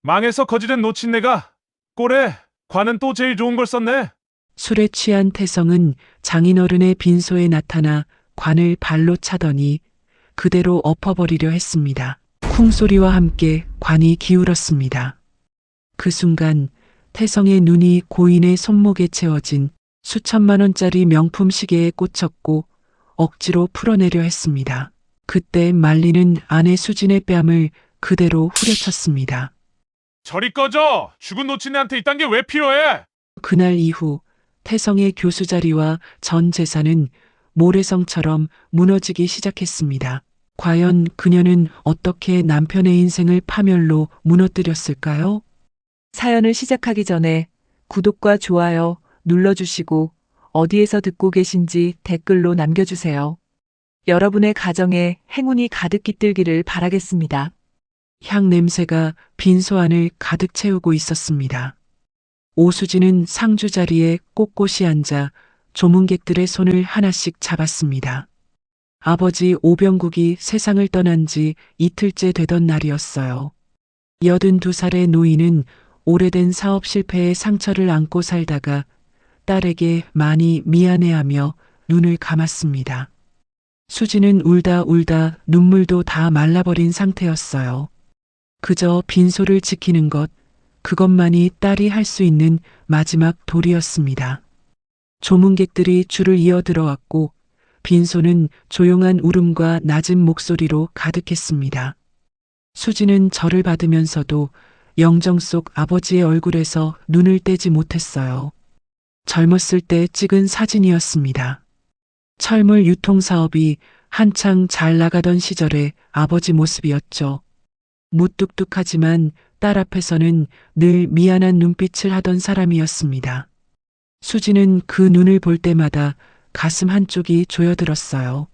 망해서 거지된 노친네가 꼴에 관은 또 제일 좋은 걸 썼네. 술에 취한 태성은 장인어른의 빈소에 나타나 관을 발로 차더니 그대로 엎어버리려 했습니다. 쿵소리와 함께 관이 기울었습니다. 그 순간 태성의 눈이 고인의 손목에 채워진 수천만 원짜리 명품 시계에 꽂혔고 억지로 풀어내려 했습니다. 그때 말리는 아내 수진의 뺨을 그대로 후려쳤습니다. 저리 꺼져! 죽은 노친네한테 이딴 게 왜 필요해? 그날 이후 태성의 교수 자리와 전 재산은 모래성처럼 무너지기 시작했습니다. 과연 그녀는 어떻게 남편의 인생을 파멸로 무너뜨렸을까요? 사연을 시작하기 전에 구독과 좋아요 눌러주시고 어디에서 듣고 계신지 댓글로 남겨주세요. 여러분의 가정에 행운이 가득 깃들기를 바라겠습니다. 향 냄새가 빈소 안을 가득 채우고 있었습니다. 오수진은 상주 자리에 꼿꼿이 앉아 조문객들의 손을 하나씩 잡았습니다. 아버지 오병국이 세상을 떠난 지 이틀째 되던 날이었어요. 82살의 노인은 오래된 사업 실패의 상처를 안고 살다가 딸에게 많이 미안해하며 눈을 감았습니다. 수지는 울다 울다 눈물도 다 말라버린 상태였어요. 그저 빈소를 지키는 것, 그것만이 딸이 할 수 있는 마지막 도리였습니다. 조문객들이 줄을 이어 들어왔고 빈소는 조용한 울음과 낮은 목소리로 가득했습니다. 수지는 절을 받으면서도 영정 속 아버지의 얼굴에서 눈을 떼지 못했어요. 젊었을 때 찍은 사진이었습니다. 철물 유통 사업이 한창 잘 나가던 시절의 아버지 모습이었죠. 무뚝뚝하지만 딸 앞에서는 늘 미안한 눈빛을 하던 사람이었습니다. 수지는 그 눈을 볼 때마다 가슴 한쪽이 조여들었어요.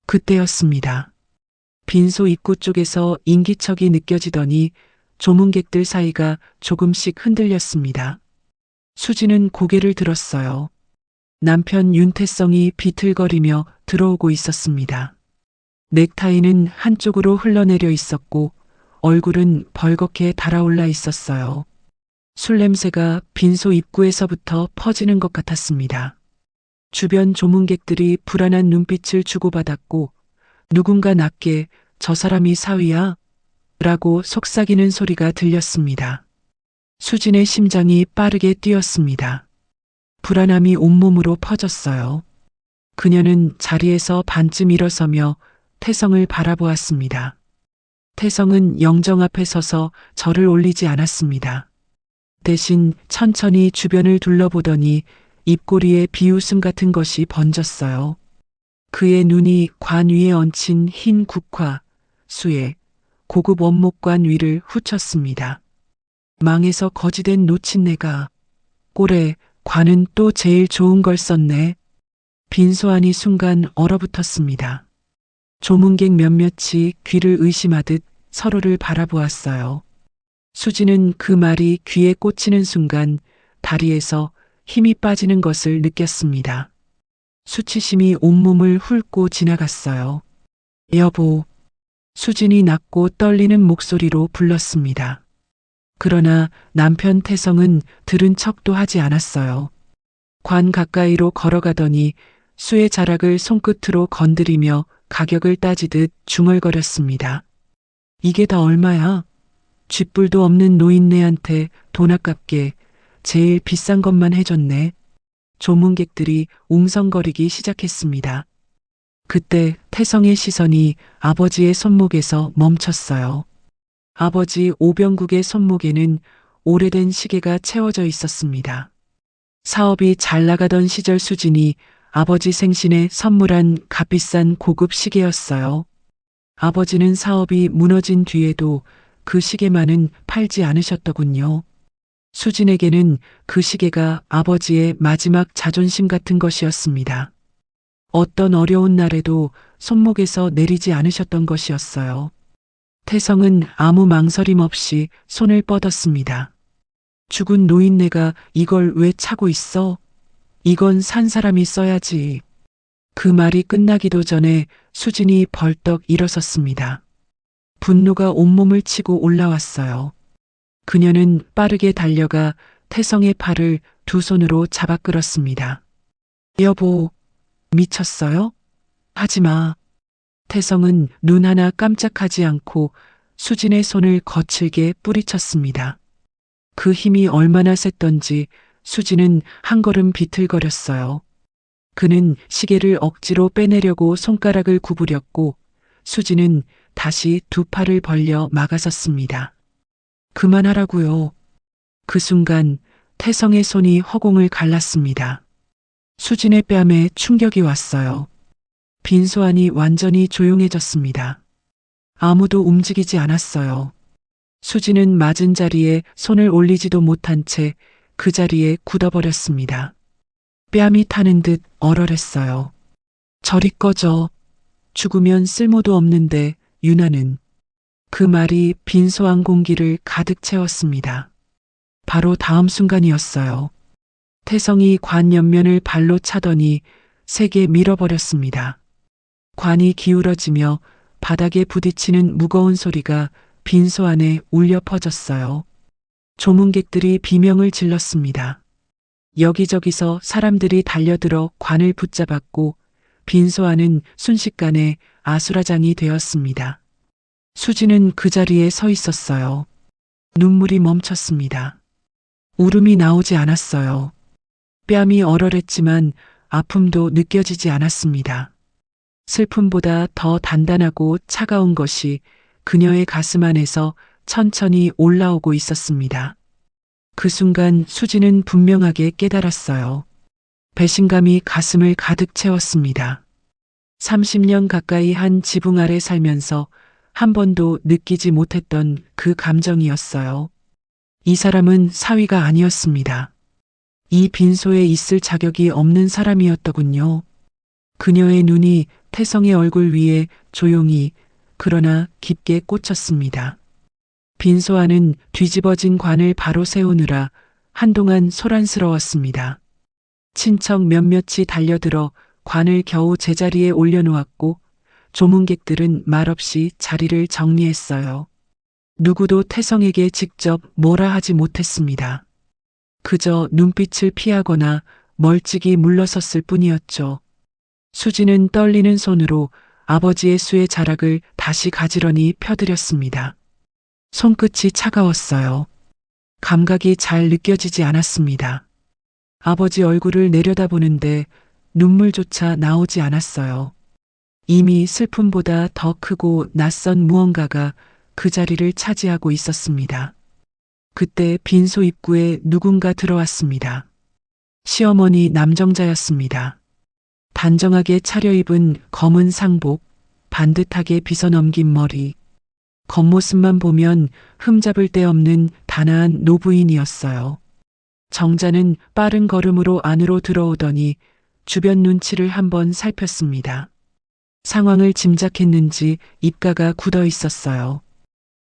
그때였습니다. 빈소 입구 쪽에서 인기척이 느껴지더니 조문객들 사이가 조금씩 흔들렸습니다. 수지는 고개를 들었어요. 남편 윤태성이 비틀거리며 들어오고 있었습니다. 넥타이는 한쪽으로 흘러내려 있었고 얼굴은 벌겋게 달아올라 있었어요. 술 냄새가 빈소 입구에서부터 퍼지는 것 같았습니다. 주변 조문객들이 불안한 눈빛을 주고받았고 누군가 낮게 저 사람이 사위야? 라고 속삭이는 소리가 들렸습니다. 수진의 심장이 빠르게 뛰었습니다. 불안함이 온몸으로 퍼졌어요. 그녀는 자리에서 반쯤 일어서며 태성을 바라보았습니다. 태성은 영정 앞에 서서 절을 올리지 않았습니다. 대신 천천히 주변을 둘러보더니 입꼬리에 비웃음 같은 것이 번졌어요. 그의 눈이 관 위에 얹힌 흰 국화, 수에 고급 원목관 위를 훑었습니다. 망해서 거지된 노친네가 꼴에 관은 또 제일 좋은 걸 썼네. 빈소 안이 순간 얼어붙었습니다. 조문객 몇몇이 귀를 의심하듯 서로를 바라보았어요. 수지는 그 말이 귀에 꽂히는 순간 다리에서 힘이 빠지는 것을 느꼈습니다. 수치심이 온몸을 훑고 지나갔어요. 여보. 수진이 낮고 떨리는 목소리로 불렀습니다. 그러나 남편 태성은 들은 척도 하지 않았어요. 관 가까이로 걸어가더니 수의 자락을 손끝으로 건드리며 가격을 따지듯 중얼거렸습니다. 이게 다 얼마야? 쥐뿔도 없는 노인네한테 돈 아깝게 제일 비싼 것만 해줬네. 조문객들이 웅성거리기 시작했습니다. 그때 태성의 시선이 아버지의 손목에서 멈췄어요. 아버지 오병국의 손목에는 오래된 시계가 채워져 있었습니다. 사업이 잘 나가던 시절 수진이 아버지 생신에 선물한 값비싼 고급 시계였어요. 아버지는 사업이 무너진 뒤에도 그 시계만은 팔지 않으셨더군요. 수진에게는 그 시계가 아버지의 마지막 자존심 같은 것이었습니다. 어떤 어려운 날에도 손목에서 내리지 않으셨던 것이었어요. 태성은 아무 망설임 없이 손을 뻗었습니다. 죽은 노인네가 이걸 왜 차고 있어? 이건 산 사람이 써야지. 그 말이 끝나기도 전에 수진이 벌떡 일어섰습니다. 분노가 온몸을 치고 올라왔어요. 그녀는 빠르게 달려가 태성의 팔을 두 손으로 잡아 끌었습니다. 여보, 미쳤어요? 하지 마. 태성은 눈 하나 깜짝하지 않고 수진의 손을 거칠게 뿌리쳤습니다. 그 힘이 얼마나 셌던지 수진은 한 걸음 비틀거렸어요. 그는 시계를 억지로 빼내려고 손가락을 구부렸고 수진은 다시 두 팔을 벌려 막아섰습니다. 그만하라고요. 그 순간 태성의 손이 허공을 갈랐습니다. 수진의 뺨에 충격이 왔어요. 빈소안이 완전히 조용해졌습니다. 아무도 움직이지 않았어요. 수진은 맞은 자리에 손을 올리지도 못한 채 그 자리에 굳어버렸습니다. 뺨이 타는 듯 얼얼했어요. 저리 꺼져. 죽으면 쓸모도 없는데 유나는. 그 말이 빈소안 공기를 가득 채웠습니다. 바로 다음 순간이었어요. 태성이 관 옆면을 발로 차더니 세게 밀어버렸습니다. 관이 기울어지며 바닥에 부딪히는 무거운 소리가 빈소 안에 울려 퍼졌어요. 조문객들이 비명을 질렀습니다. 여기저기서 사람들이 달려들어 관을 붙잡았고 빈소 안은 순식간에 아수라장이 되었습니다. 수지는 그 자리에 서 있었어요. 눈물이 멈췄습니다. 울음이 나오지 않았어요. 뺨이 얼얼했지만 아픔도 느껴지지 않았습니다. 슬픔보다 더 단단하고 차가운 것이 그녀의 가슴 안에서 천천히 올라오고 있었습니다. 그 순간 수지는 분명하게 깨달았어요. 배신감이 가슴을 가득 채웠습니다. 30년 가까이 한 지붕 아래 살면서 한 번도 느끼지 못했던 그 감정이었어요. 이 사람은 사위가 아니었습니다. 이 빈소에 있을 자격이 없는 사람이었더군요. 그녀의 눈이 태성의 얼굴 위에 조용히 그러나 깊게 꽂혔습니다. 빈소 안은 뒤집어진 관을 바로 세우느라 한동안 소란스러웠습니다. 친척 몇몇이 달려들어 관을 겨우 제자리에 올려놓았고 조문객들은 말없이 자리를 정리했어요. 누구도 태성에게 직접 뭐라 하지 못했습니다. 그저 눈빛을 피하거나 멀찍이 물러섰을 뿐이었죠. 수지는 떨리는 손으로 아버지의 수의 자락을 다시 가지런히 펴드렸습니다. 손끝이 차가웠어요. 감각이 잘 느껴지지 않았습니다. 아버지 얼굴을 내려다보는데 눈물조차 나오지 않았어요. 이미 슬픔보다 더 크고 낯선 무언가가 그 자리를 차지하고 있었습니다. 그때 빈소 입구에 누군가 들어왔습니다. 시어머니 남정자였습니다. 단정하게 차려입은 검은 상복, 반듯하게 빗어넘긴 머리, 겉모습만 보면 흠잡을 데 없는 단아한 노부인이었어요. 정자는 빠른 걸음으로 안으로 들어오더니 주변 눈치를 한번 살폈습니다. 상황을 짐작했는지 입가가 굳어 있었어요.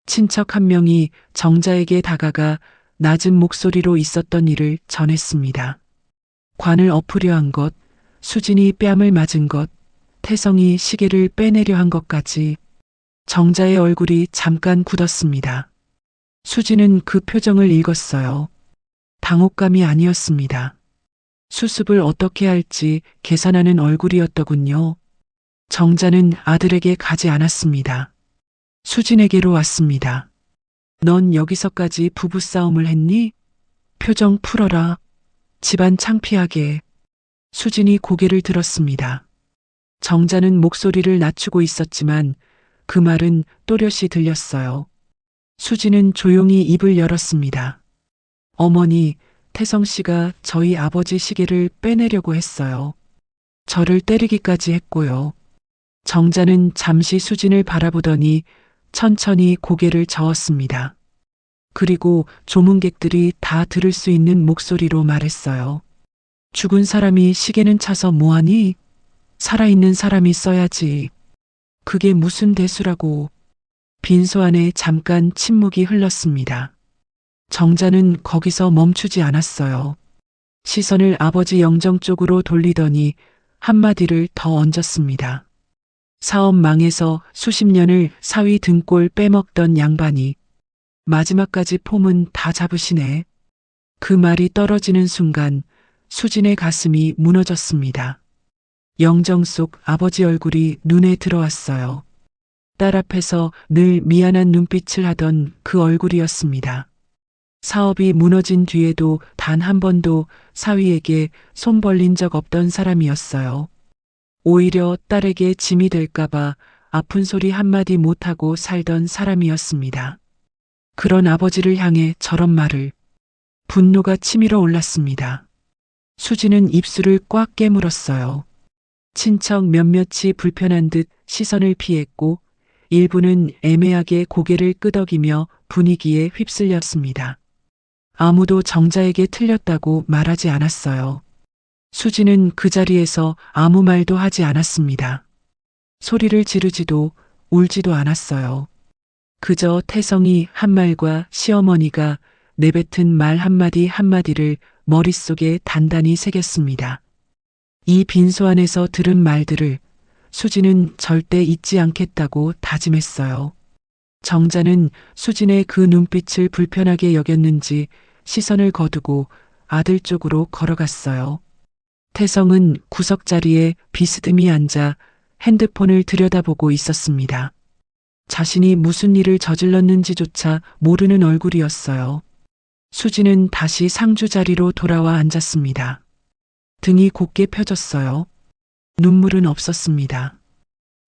친척 한 명이 정자에게 다가가 낮은 목소리로 있었던 일을 전했습니다. 관을 엎으려 한 것, 수진이 뺨을 맞은 것, 태성이 시계를 빼내려 한 것까지 정자의 얼굴이 잠깐 굳었습니다. 수진은 그 표정을 읽었어요. 당혹감이 아니었습니다. 수습을 어떻게 할지 계산하는 얼굴이었더군요. 정자는 아들에게 가지 않았습니다. 수진에게로 왔습니다. 넌 여기서까지 부부싸움을 했니? 표정 풀어라. 집안 창피하게. 수진이 고개를 들었습니다. 정자는 목소리를 낮추고 있었지만 그 말은 또렷이 들렸어요. 수진은 조용히 입을 열었습니다. 어머니, 태성 씨가 저희 아버지 시계를 빼내려고 했어요. 저를 때리기까지 했고요. 정자는 잠시 수진을 바라보더니 천천히 고개를 저었습니다. 그리고 조문객들이 다 들을 수 있는 목소리로 말했어요. 죽은 사람이 시계는 차서 뭐하니? 살아있는 사람이 써야지. 그게 무슨 대수라고. 빈소 안에 잠깐 침묵이 흘렀습니다. 정자는 거기서 멈추지 않았어요. 시선을 아버지 영정 쪽으로 돌리더니 한마디를 더 얹었습니다. 사업 망해서 수십 년을 사위 등골 빼먹던 양반이 마지막까지 폼은 다 잡으시네. 그 말이 떨어지는 순간 수진의 가슴이 무너졌습니다. 영정 속 아버지 얼굴이 눈에 들어왔어요. 딸 앞에서 늘 미안한 눈빛을 하던 그 얼굴이었습니다. 사업이 무너진 뒤에도 단 한 번도 사위에게 손 벌린 적 없던 사람이었어요. 오히려 딸에게 짐이 될까봐 아픈 소리 한마디 못하고 살던 사람이었습니다. 그런 아버지를 향해 저런 말을. 분노가 치밀어 올랐습니다. 수지는 입술을 꽉 깨물었어요. 친척 몇몇이 불편한 듯 시선을 피했고 일부는 애매하게 고개를 끄덕이며 분위기에 휩쓸렸습니다. 아무도 정자에게 틀렸다고 말하지 않았어요. 수지는 그 자리에서 아무 말도 하지 않았습니다. 소리를 지르지도 울지도 않았어요. 그저 태성이 한 말과 시어머니가 내뱉은 말 한마디 한마디를 머릿속에 단단히 새겼습니다. 이 빈소 안에서 들은 말들을 수지는 절대 잊지 않겠다고 다짐했어요. 정자는 수진의 그 눈빛을 불편하게 여겼는지 시선을 거두고 아들 쪽으로 걸어갔어요. 태성은 구석자리에 비스듬히 앉아 핸드폰을 들여다보고 있었습니다. 자신이 무슨 일을 저질렀는지조차 모르는 얼굴이었어요. 수지는 다시 상주 자리로 돌아와 앉았습니다. 등이 곧게 펴졌어요. 눈물은 없었습니다.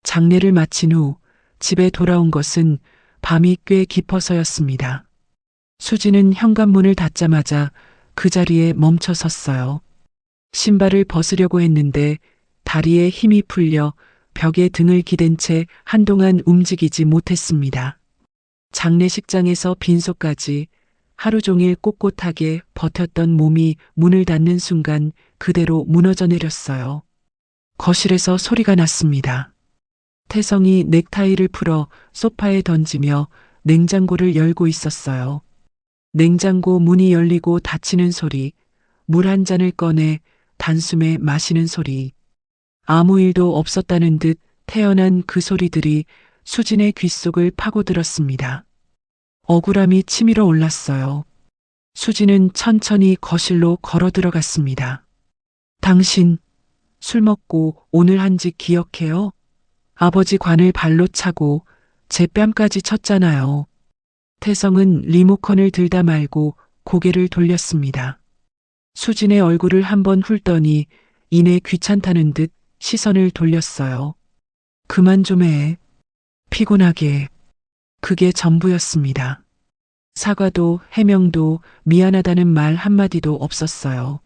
장례를 마친 후 집에 돌아온 것은 밤이 꽤 깊어서였습니다. 수지는 현관문을 닫자마자 그 자리에 멈춰 섰어요. 신발을 벗으려고 했는데 다리에 힘이 풀려 벽에 등을 기댄 채 한동안 움직이지 못했습니다. 장례식장에서 빈소까지 하루 종일 꼿꼿하게 버텼던 몸이 문을 닫는 순간 그대로 무너져 내렸어요. 거실에서 소리가 났습니다. 태성이 넥타이를 풀어 소파에 던지며 냉장고를 열고 있었어요. 냉장고 문이 열리고 닫히는 소리, 물 한 잔을 꺼내 단숨에 마시는 소리. 아무 일도 없었다는 듯 태어난 그 소리들이 수진의 귓속을 파고들었습니다. 억울함이 치밀어 올랐어요. 수진은 천천히 거실로 걸어 들어갔습니다. 당신 술 먹고 오늘 한 짓 기억해요? 아버지 관을 발로 차고 제 뺨까지 쳤잖아요. 태성은 리모컨을 들다 말고 고개를 돌렸습니다. 수진의 얼굴을 한번 훑더니 이내 귀찮다는 듯 시선을 돌렸어요. 그만 좀 해. 피곤하게. 그게 전부였습니다. 사과도 해명도 미안하다는 말 한마디도 없었어요.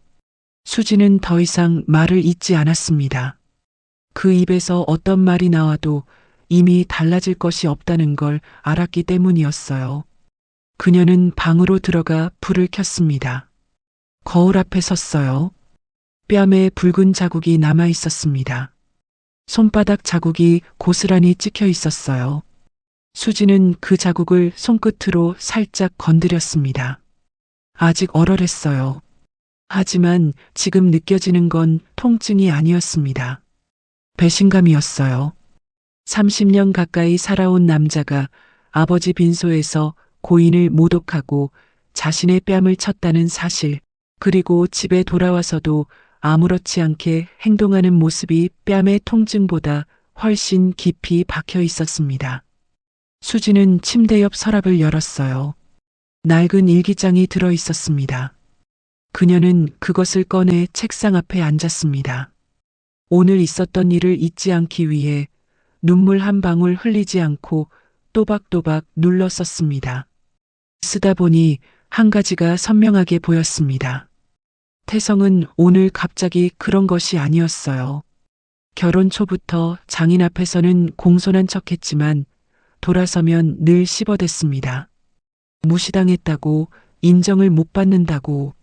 수지는 더 이상 말을 잇지 않았습니다. 그 입에서 어떤 말이 나와도 이미 달라질 것이 없다는 걸 알았기 때문이었어요. 그녀는 방으로 들어가 불을 켰습니다. 거울 앞에 섰어요. 뺨에 붉은 자국이 남아 있었습니다. 손바닥 자국이 고스란히 찍혀 있었어요. 수지는 그 자국을 손끝으로 살짝 건드렸습니다. 아직 얼얼했어요. 하지만 지금 느껴지는 건 통증이 아니었습니다. 배신감이었어요. 30년 가까이 살아온 남자가 아버지 빈소에서 고인을 모독하고 자신의 뺨을 쳤다는 사실, 그리고 집에 돌아와서도 아무렇지 않게 행동하는 모습이 뺨의 통증보다 훨씬 깊이 박혀 있었습니다. 수지는 침대 옆 서랍을 열었어요. 낡은 일기장이 들어 있었습니다. 그녀는 그것을 꺼내 책상 앞에 앉았습니다. 오늘 있었던 일을 잊지 않기 위해 눈물 한 방울 흘리지 않고 또박또박 눌러 썼습니다. 쓰다 보니 한 가지가 선명하게 보였습니다. 태성은 오늘 갑자기 그런 것이 아니었어요. 결혼 초부터 장인 앞에서는 공손한 척했지만 돌아서면 늘 씹어댔습니다. 무시당했다고, 인정을 못 받는다고.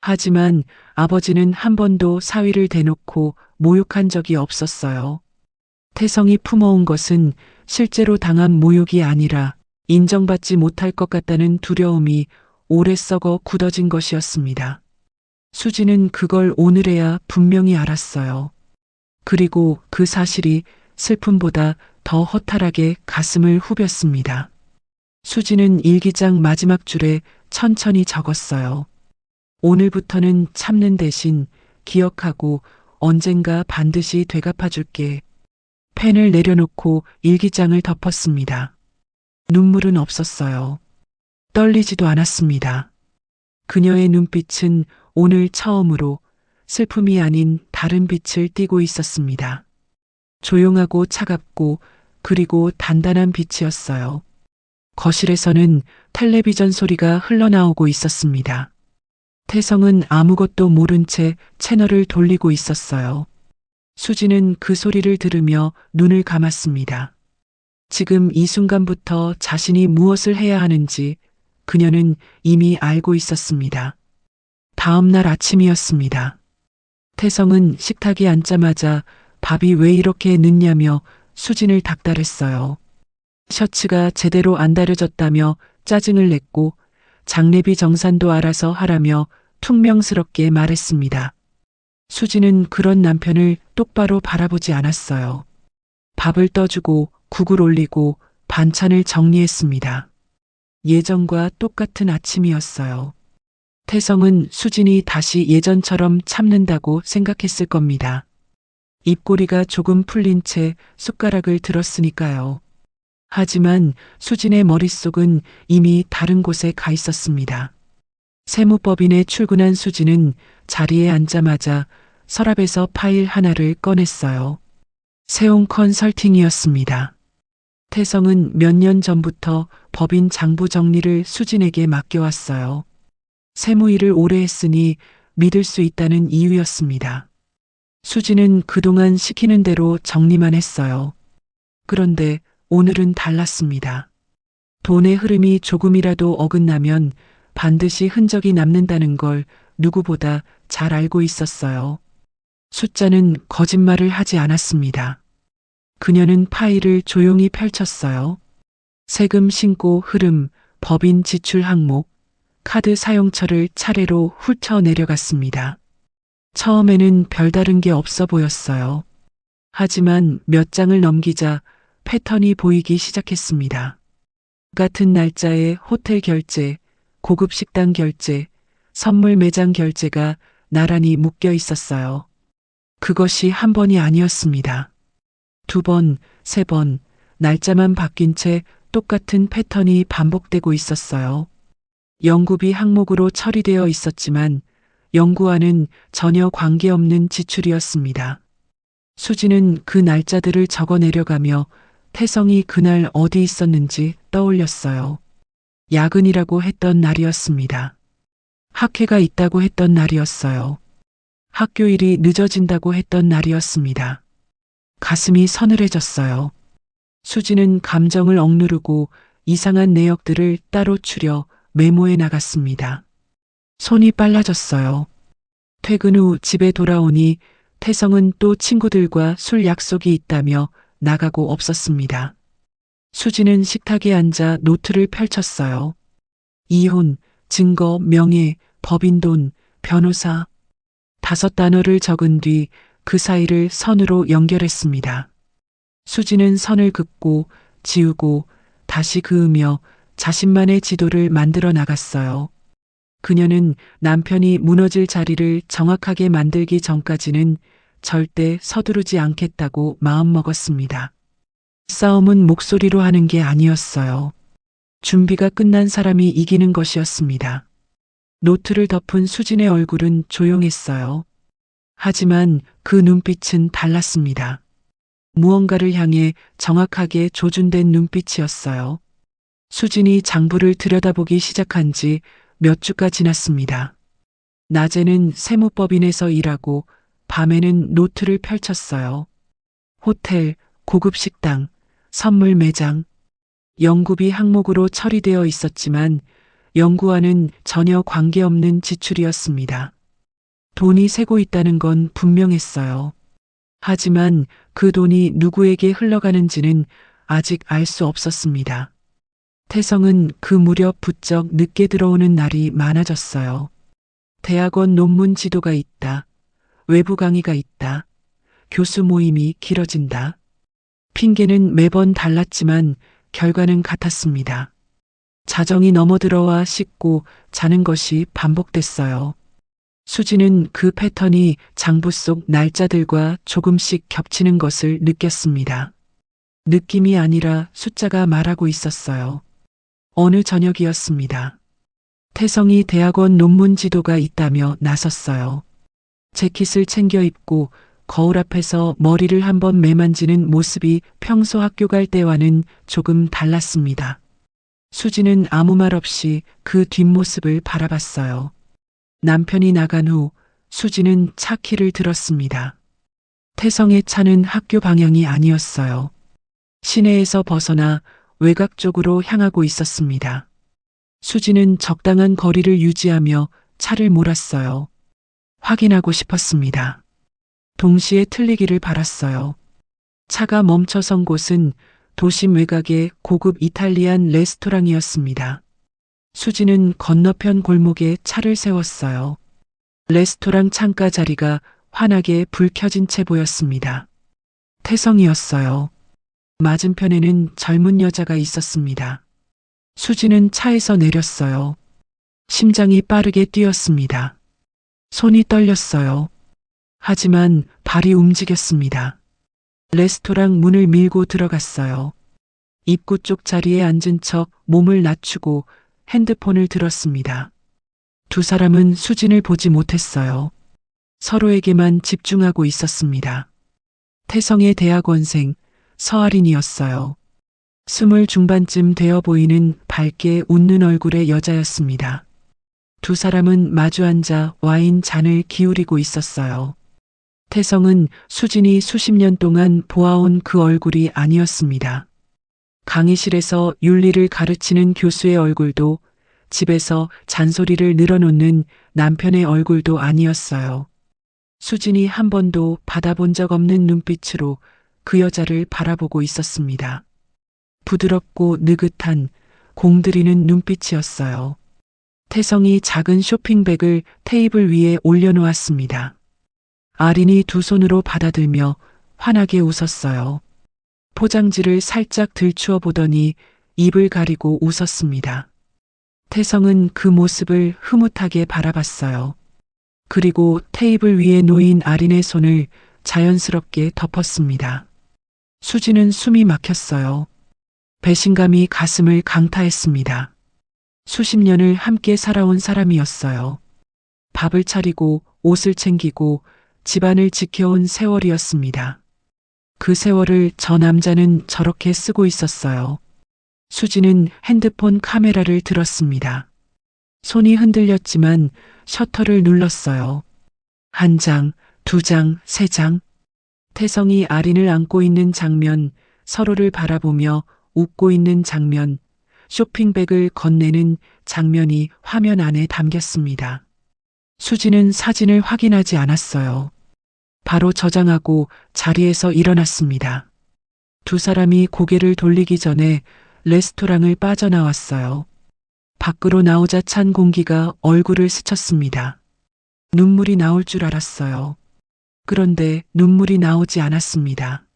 하지만 아버지는 한 번도 사위를 대놓고 모욕한 적이 없었어요. 태성이 품어온 것은 실제로 당한 모욕이 아니라 인정받지 못할 것 같다는 두려움이 오래 썩어 굳어진 것이었습니다. 수지는 그걸 오늘에야 분명히 알았어요. 그리고 그 사실이 슬픔보다 더 허탈하게 가슴을 후볐습니다. 수지는 일기장 마지막 줄에 천천히 적었어요. 오늘부터는 참는 대신 기억하고 언젠가 반드시 되갚아줄게. 펜을 내려놓고 일기장을 덮었습니다. 눈물은 없었어요. 떨리지도 않았습니다. 그녀의 눈빛은 오늘 처음으로 슬픔이 아닌 다른 빛을 띠고 있었습니다. 조용하고 차갑고 그리고 단단한 빛이었어요. 거실에서는 텔레비전 소리가 흘러나오고 있었습니다. 태성은 아무것도 모른 채 채널을 돌리고 있었어요. 수지는 그 소리를 들으며 눈을 감았습니다. 지금 이 순간부터 자신이 무엇을 해야 하는지 그녀는 이미 알고 있었습니다. 다음 날 아침이었습니다. 태성은 식탁에 앉자마자 밥이 왜 이렇게 늦냐며 수진을 닥달했어요. 셔츠가 제대로 안 다려졌다며 짜증을 냈고 장례비 정산도 알아서 하라며 퉁명스럽게 말했습니다. 수지는 그런 남편을 똑바로 바라보지 않았어요. 밥을 떠주고 국을 올리고 반찬을 정리했습니다. 예전과 똑같은 아침이었어요. 태성은 수진이 다시 예전처럼 참는다고 생각했을 겁니다. 입꼬리가 조금 풀린 채 숟가락을 들었으니까요. 하지만 수진의 머릿속은 이미 다른 곳에 가 있었습니다. 세무법인에 출근한 수진은 자리에 앉자마자 서랍에서 파일 하나를 꺼냈어요. 세용 컨설팅이었습니다. 태성은 몇 년 전부터 법인 장부 정리를 수진에게 맡겨왔어요. 세무일을 오래 했으니 믿을 수 있다는 이유였습니다. 수진은 그동안 시키는 대로 정리만 했어요. 그런데 오늘은 달랐습니다. 돈의 흐름이 조금이라도 어긋나면 반드시 흔적이 남는다는 걸 누구보다 잘 알고 있었어요. 숫자는 거짓말을 하지 않았습니다. 그녀는 파일을 조용히 펼쳤어요. 세금 신고 흐름, 법인 지출 항목, 카드 사용처를 차례로 훑어 내려갔습니다. 처음에는 별다른 게 없어 보였어요. 하지만 몇 장을 넘기자 패턴이 보이기 시작했습니다. 같은 날짜에 호텔 결제, 고급 식당 결제, 선물 매장 결제가 나란히 묶여 있었어요. 그것이 한 번이 아니었습니다. 두 번, 세 번, 날짜만 바뀐 채 똑같은 패턴이 반복되고 있었어요. 연구비 항목으로 처리되어 있었지만 연구와는 전혀 관계없는 지출이었습니다. 수지는 그 날짜들을 적어 내려가며 태성이 그날 어디 있었는지 떠올렸어요. 야근이라고 했던 날이었습니다. 학회가 있다고 했던 날이었어요. 학교일이 늦어진다고 했던 날이었습니다. 가슴이 서늘해졌어요. 수지는 감정을 억누르고 이상한 내역들을 따로 추려 메모해 나갔습니다. 손이 빨라졌어요. 퇴근 후 집에 돌아오니 태성은 또 친구들과 술 약속이 있다며 나가고 없었습니다. 수지는 식탁에 앉아 노트를 펼쳤어요. 이혼, 증거, 명예, 법인 돈, 변호사. 5단어를 적은 뒤 그 사이를 선으로 연결했습니다. 수지는 선을 긋고 지우고 다시 그으며 자신만의 지도를 만들어 나갔어요. 그녀는 남편이 무너질 자리를 정확하게 만들기 전까지는 절대 서두르지 않겠다고 마음먹었습니다. 싸움은 목소리로 하는 게 아니었어요. 준비가 끝난 사람이 이기는 것이었습니다. 노트를 덮은 수진의 얼굴은 조용했어요. 하지만 그 눈빛은 달랐습니다. 무언가를 향해 정확하게 조준된 눈빛이었어요. 수진이 장부를 들여다보기 시작한 지 몇 주가 지났습니다. 낮에는 세무법인에서 일하고 밤에는 노트를 펼쳤어요. 호텔, 고급 식당, 선물 매장, 연구비 항목으로 처리되어 있었지만 연구와는 전혀 관계없는 지출이었습니다. 돈이 새고 있다는 건 분명했어요. 하지만 그 돈이 누구에게 흘러가는지는 아직 알 수 없었습니다. 태성은 그 무렵 부쩍 늦게 들어오는 날이 많아졌어요. 대학원 논문 지도가 있다. 외부 강의가 있다. 교수 모임이 길어진다. 핑계는 매번 달랐지만 결과는 같았습니다. 자정이 넘어들어와 씻고 자는 것이 반복됐어요. 수지는 그 패턴이 장부 속 날짜들과 조금씩 겹치는 것을 느꼈습니다. 느낌이 아니라 숫자가 말하고 있었어요. 어느 저녁이었습니다. 태성이 대학원 논문 지도가 있다며 나섰어요. 재킷을 챙겨 입고 거울 앞에서 머리를 한번 매만지는 모습이 평소 학교 갈 때와는 조금 달랐습니다. 수지는 아무 말 없이 그 뒷모습을 바라봤어요. 남편이 나간 후 수지는 차 키를 들었습니다. 태성의 차는 학교 방향이 아니었어요. 시내에서 벗어나 외곽 쪽으로 향하고 있었습니다. 수지는 적당한 거리를 유지하며 차를 몰았어요. 확인하고 싶었습니다. 동시에 틀리기를 바랐어요. 차가 멈춰선 곳은 도심 외곽의 고급 이탈리안 레스토랑이었습니다. 수지는 건너편 골목에 차를 세웠어요. 레스토랑 창가 자리가 환하게 불 켜진 채 보였습니다. 태성이었어요. 맞은편에는 젊은 여자가 있었습니다. 수지는 차에서 내렸어요. 심장이 빠르게 뛰었습니다. 손이 떨렸어요. 하지만 발이 움직였습니다. 레스토랑 문을 밀고 들어갔어요. 입구 쪽 자리에 앉은 척 몸을 낮추고 핸드폰을 들었습니다. 두 사람은 수진을 보지 못했어요. 서로에게만 집중하고 있었습니다. 태성의 대학원생 서아린이었어요. 20 중반쯤 되어 보이는 밝게 웃는 얼굴의 여자였습니다. 두 사람은 마주 앉아 와인 잔을 기울이고 있었어요. 태성은 수진이 수십 년 동안 보아온 그 얼굴이 아니었습니다. 강의실에서 윤리를 가르치는 교수의 얼굴도 집에서 잔소리를 늘어놓는 남편의 얼굴도 아니었어요. 수진이 한 번도 받아본 적 없는 눈빛으로 그 여자를 바라보고 있었습니다. 부드럽고 느긋한 공들이는 눈빛이었어요. 태성이 작은 쇼핑백을 테이블 위에 올려놓았습니다. 아린이 두 손으로 받아들며 환하게 웃었어요. 포장지를 살짝 들추어 보더니 입을 가리고 웃었습니다. 태성은 그 모습을 흐뭇하게 바라봤어요. 그리고 테이블 위에 놓인 아린의 손을 자연스럽게 덮었습니다. 수지는 숨이 막혔어요. 배신감이 가슴을 강타했습니다. 수십 년을 함께 살아온 사람이었어요. 밥을 차리고 옷을 챙기고 집안을 지켜온 세월이었습니다. 그 세월을 저 남자는 저렇게 쓰고 있었어요. 수지는 핸드폰 카메라를 들었습니다. 손이 흔들렸지만 셔터를 눌렀어요. 한 장, 두 장, 세 장. 태성이 아린을 안고 있는 장면, 서로를 바라보며 웃고 있는 장면, 쇼핑백을 건네는 장면이 화면 안에 담겼습니다. 수지는 사진을 확인하지 않았어요. 바로 저장하고 자리에서 일어났습니다. 두 사람이 고개를 돌리기 전에 레스토랑을 빠져나왔어요. 밖으로 나오자 찬 공기가 얼굴을 스쳤습니다. 눈물이 나올 줄 알았어요. 그런데 눈물이 나오지 않았습니다.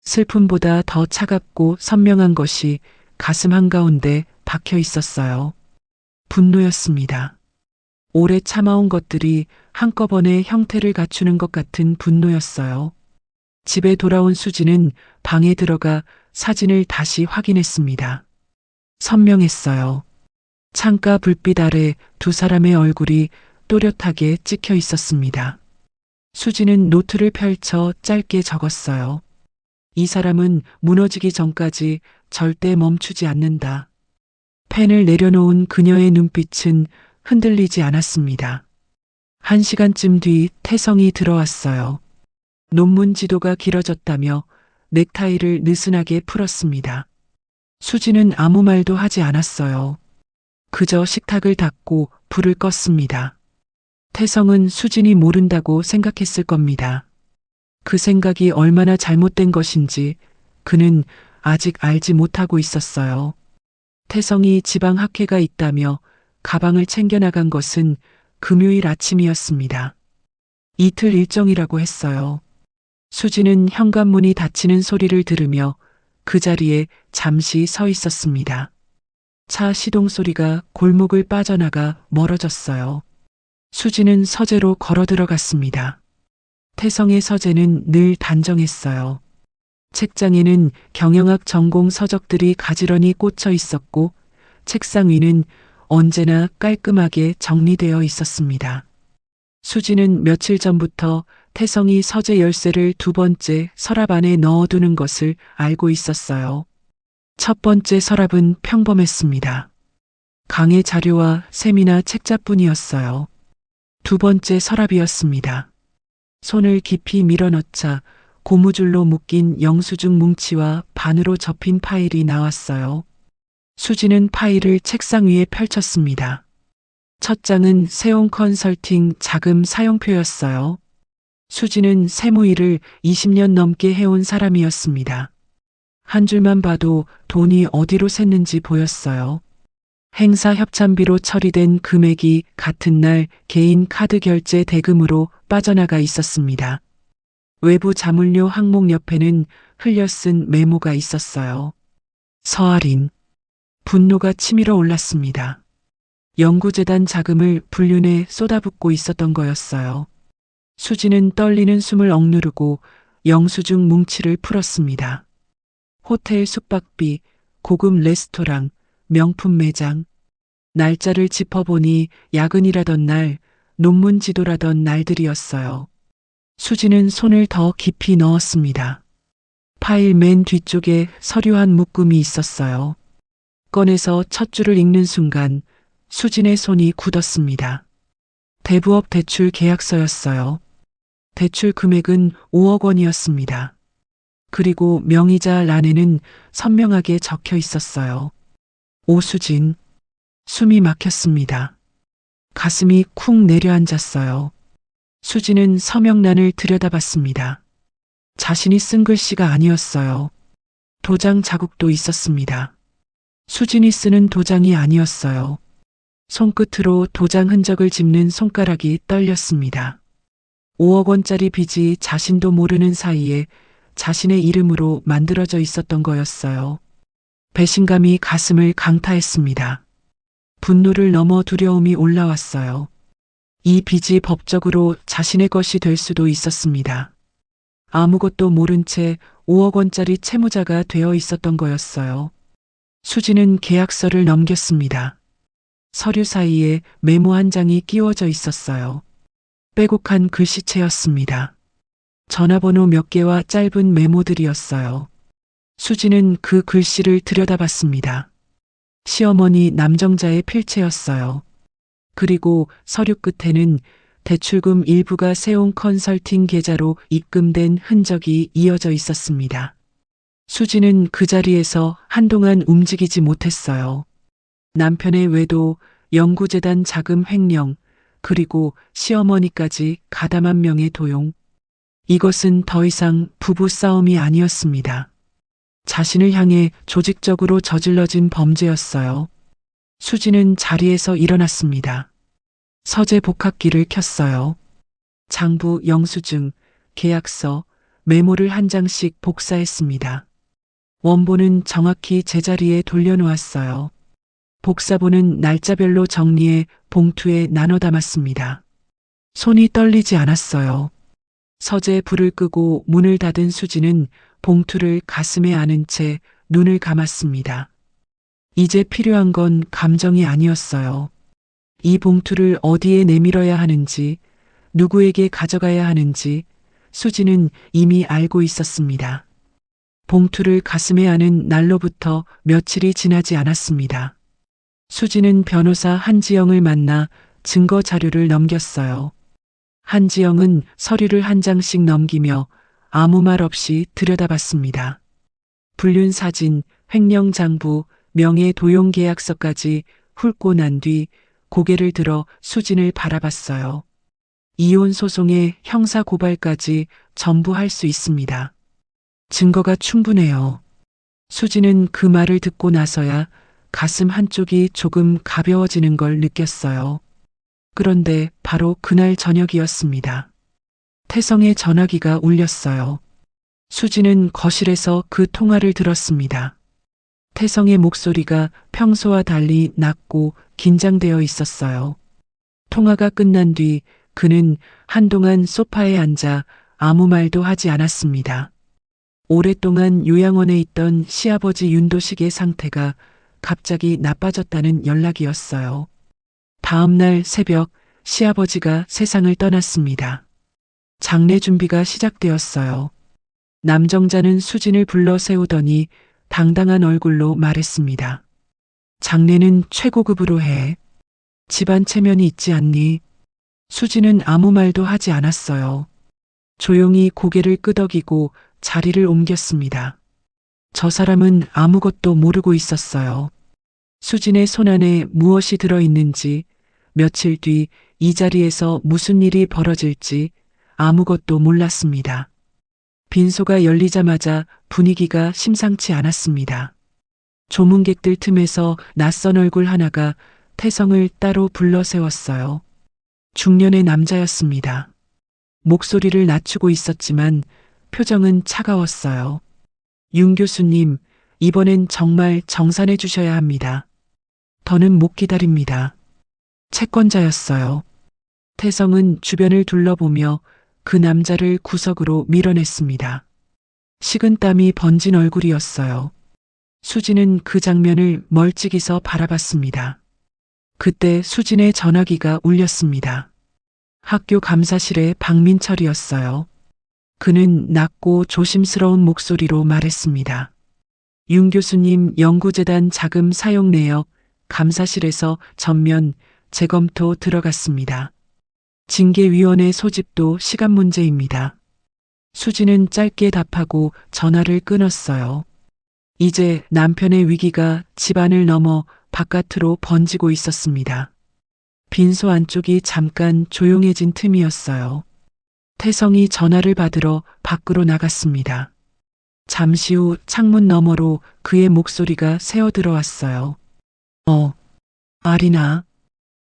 슬픔보다 더 차갑고 선명한 것이 가슴 한가운데 박혀 있었어요. 분노였습니다. 오래 참아온 것들이 한꺼번에 형태를 갖추는 것 같은 분노였어요. 집에 돌아온 수지는 방에 들어가 사진을 다시 확인했습니다. 선명했어요. 창가 불빛 아래 두 사람의 얼굴이 또렷하게 찍혀 있었습니다. 수지는 노트를 펼쳐 짧게 적었어요. 이 사람은 무너지기 전까지 절대 멈추지 않는다. 펜을 내려놓은 그녀의 눈빛은 흔들리지 않았습니다. 1시간쯤 뒤 태성이 들어왔어요. 논문 지도가 길어졌다며 넥타이를 느슨하게 풀었습니다. 수지는 아무 말도 하지 않았어요. 그저 식탁을 닫고 불을 껐습니다. 태성은 수진이 모른다고 생각했을 겁니다. 그 생각이 얼마나 잘못된 것인지 그는 아직 알지 못하고 있었어요. 태성이 지방학회가 있다며 가방을 챙겨나간 것은 금요일 아침이었습니다. 이틀 일정이라고 했어요. 수지는 현관문이 닫히는 소리를 들으며 그 자리에 잠시 서 있었습니다. 차 시동 소리가 골목을 빠져나가 멀어졌어요. 수지는 서재로 걸어 들어갔습니다. 태성의 서재는 늘 단정했어요. 책장에는 경영학 전공 서적들이 가지런히 꽂혀 있었고 책상 위는 언제나 깔끔하게 정리되어 있었습니다. 수지는 며칠 전부터 태성이 서재 열쇠를 두 번째 서랍 안에 넣어두는 것을 알고 있었어요. 첫 번째 서랍은 평범했습니다. 강의 자료와 세미나 책자뿐이었어요. 두 번째 서랍이었습니다. 손을 깊이 밀어넣자 고무줄로 묶인 영수증 뭉치와 반으로 접힌 파일이 나왔어요. 수지는 파일을 책상 위에 펼쳤습니다. 첫 장은 세용 컨설팅 자금 사용표였어요. 수지는 세무일을 20년 넘게 해온 사람이었습니다. 한 줄만 봐도 돈이 어디로 샜는지 보였어요. 행사 협찬비로 처리된 금액이 같은 날 개인 카드 결제 대금으로 빠져나가 있었습니다. 외부 자물쇠 항목 옆에는 흘려 쓴 메모가 있었어요. 서아린. 분노가 치밀어 올랐습니다. 연구재단 자금을 불륜에 쏟아붓고 있었던 거였어요. 수지는 떨리는 숨을 억누르고 영수증 뭉치를 풀었습니다. 호텔 숙박비, 고급 레스토랑, 명품 매장. 날짜를 짚어보니 야근이라던 날, 논문 지도라던 날들이었어요. 수지는 손을 더 깊이 넣었습니다. 파일 맨 뒤쪽에 서류 한 묶음이 있었어요. 꺼내서 첫 줄을 읽는 순간 수진의 손이 굳었습니다. 대부업 대출 계약서였어요. 대출 금액은 5억 원이었습니다. 그리고 명의자 란에는 선명하게 적혀 있었어요. 오수진. 숨이 막혔습니다. 가슴이 쿵 내려앉았어요. 수진은 서명란을 들여다봤습니다. 자신이 쓴 글씨가 아니었어요. 도장 자국도 있었습니다. 수진이 쓰는 도장이 아니었어요. 손끝으로 도장 흔적을 짚는 손가락이 떨렸습니다. 5억 원짜리 빚이 자신도 모르는 사이에 자신의 이름으로 만들어져 있었던 거였어요. 배신감이 가슴을 강타했습니다. 분노를 넘어 두려움이 올라왔어요. 이 빚이 법적으로 자신의 것이 될 수도 있었습니다. 아무것도 모른 채 5억 원짜리 채무자가 되어 있었던 거였어요. 수지는 계약서를 넘겼습니다. 서류 사이에 메모 한 장이 끼워져 있었어요. 빼곡한 글씨체였습니다. 전화번호 몇 개와 짧은 메모들이었어요. 수지는 그 글씨를 들여다봤습니다. 시어머니 남정자의 필체였어요. 그리고 서류 끝에는 대출금 일부가 세용 컨설팅 계좌로 입금된 흔적이 이어져 있었습니다. 수지는 그 자리에서 한동안 움직이지 못했어요. 남편의 외도, 연구재단 자금 횡령, 그리고 시어머니까지 가담한 명의 도용. 이것은 더 이상 부부 싸움이 아니었습니다. 자신을 향해 조직적으로 저질러진 범죄였어요. 수지는 자리에서 일어났습니다. 서재 복합기를 켰어요. 장부 영수증, 계약서, 메모를 한 장씩 복사했습니다. 원본은 정확히 제자리에 돌려놓았어요. 복사본은 날짜별로 정리해 봉투에 나눠 담았습니다. 손이 떨리지 않았어요. 서재 불을 끄고 문을 닫은 수지는 봉투를 가슴에 안은 채 눈을 감았습니다. 이제 필요한 건 감정이 아니었어요. 이 봉투를 어디에 내밀어야 하는지, 누구에게 가져가야 하는지 수지는 이미 알고 있었습니다. 봉투를 가슴에 안은 날로부터 며칠이 지나지 않았습니다. 수지는 변호사 한지영을 만나 증거 자료를 넘겼어요. 한지영은 서류를 한 장씩 넘기며 아무 말 없이 들여다봤습니다. 불륜 사진, 횡령 장부, 명예 도용 계약서까지 훑고 난 뒤 고개를 들어 수진을 바라봤어요. 이혼 소송의 형사 고발까지 전부 할 수 있습니다. 증거가 충분해요. 수지는 그 말을 듣고 나서야 가슴 한쪽이 조금 가벼워지는 걸 느꼈어요. 그런데 바로 그날 저녁이었습니다. 태성의 전화기가 울렸어요. 수지는 거실에서 그 통화를 들었습니다. 태성의 목소리가 평소와 달리 낮고 긴장되어 있었어요. 통화가 끝난 뒤 그는 한동안 소파에 앉아 아무 말도 하지 않았습니다. 오랫동안 요양원에 있던 시아버지 윤도식의 상태가 갑자기 나빠졌다는 연락이었어요. 다음 날 새벽 시아버지가 세상을 떠났습니다. 장례 준비가 시작되었어요. 남정자는 수진을 불러 세우더니 당당한 얼굴로 말했습니다. 장례는 최고급으로 해. 집안 체면이 있지 않니? 수진은 아무 말도 하지 않았어요. 조용히 고개를 끄덕이고 자리를 옮겼습니다. 저 사람은 아무것도 모르고 있었어요. 수진의 손안에 무엇이 들어있는지, 며칠 뒤 이 자리에서 무슨 일이 벌어질지 아무것도 몰랐습니다. 빈소가 열리자마자 분위기가 심상치 않았습니다. 조문객들 틈에서 낯선 얼굴 하나가 태성을 따로 불러 세웠어요. 중년의 남자였습니다. 목소리를 낮추고 있었지만 표정은 차가웠어요. 윤 교수님, 이번엔 정말 정산해 주셔야 합니다. 더는 못 기다립니다. 채권자였어요. 태성은 주변을 둘러보며 그 남자를 구석으로 밀어냈습니다. 식은땀이 번진 얼굴이었어요. 수진은 그 장면을 멀찍이서 바라봤습니다. 그때 수진의 전화기가 울렸습니다. 학교 감사실의 박민철이었어요. 그는 낮고 조심스러운 목소리로 말했습니다. 윤 교수님 연구재단 자금 사용 내역 감사실에서 전면 재검토 들어갔습니다. 징계위원회 소집도 시간 문제입니다. 수진은 짧게 답하고 전화를 끊었어요. 이제 남편의 위기가 집안을 넘어 바깥으로 번지고 있었습니다. 빈소 안쪽이 잠깐 조용해진 틈이었어요. 태성이 전화를 받으러 밖으로 나갔습니다. 잠시 후 창문 너머로 그의 목소리가 새어 들어왔어요. 아리나.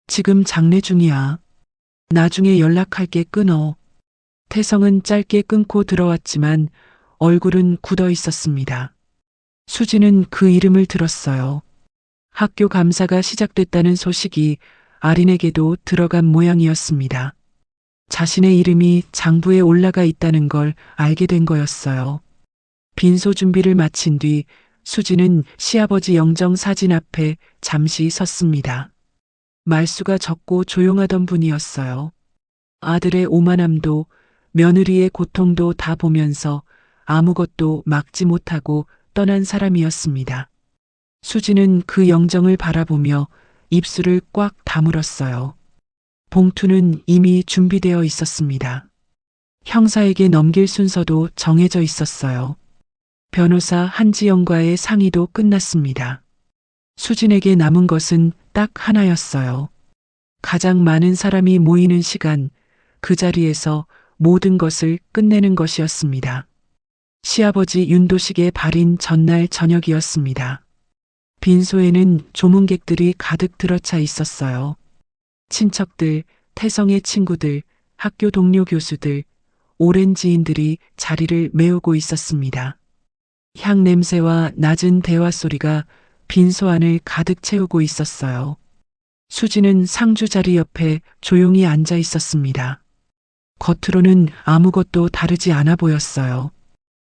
지금 장례 중이야. 나중에 연락할게 끊어. 태성은 짧게 끊고 들어왔지만 얼굴은 굳어 있었습니다. 수지는 그 이름을 들었어요. 학교 감사가 시작됐다는 소식이 아린에게도 들어간 모양이었습니다. 자신의 이름이 장부에 올라가 있다는 걸 알게 된 거였어요. 빈소 준비를 마친 뒤 수지는 시아버지 영정 사진 앞에 잠시 섰습니다. 말수가 적고 조용하던 분이었어요. 아들의 오만함도 며느리의 고통도 다 보면서 아무것도 막지 못하고 떠난 사람이었습니다. 수지는 그 영정을 바라보며 입술을 꽉 다물었어요. 봉투는 이미 준비되어 있었습니다. 형사에게 넘길 순서도 정해져 있었어요. 변호사 한지영과의 상의도 끝났습니다. 수진에게 남은 것은 딱 하나였어요. 가장 많은 사람이 모이는 시간, 그 자리에서 모든 것을 끝내는 것이었습니다. 시아버지 윤도식의 발인 전날 저녁이었습니다. 빈소에는 조문객들이 가득 들어차 있었어요. 친척들, 태성의 친구들, 학교 동료 교수들, 오랜 지인들이 자리를 메우고 있었습니다. 향 냄새와 낮은 대화 소리가 빈소 안을 가득 채우고 있었어요. 수지는 상주 자리 옆에 조용히 앉아 있었습니다. 겉으로는 아무것도 다르지 않아 보였어요.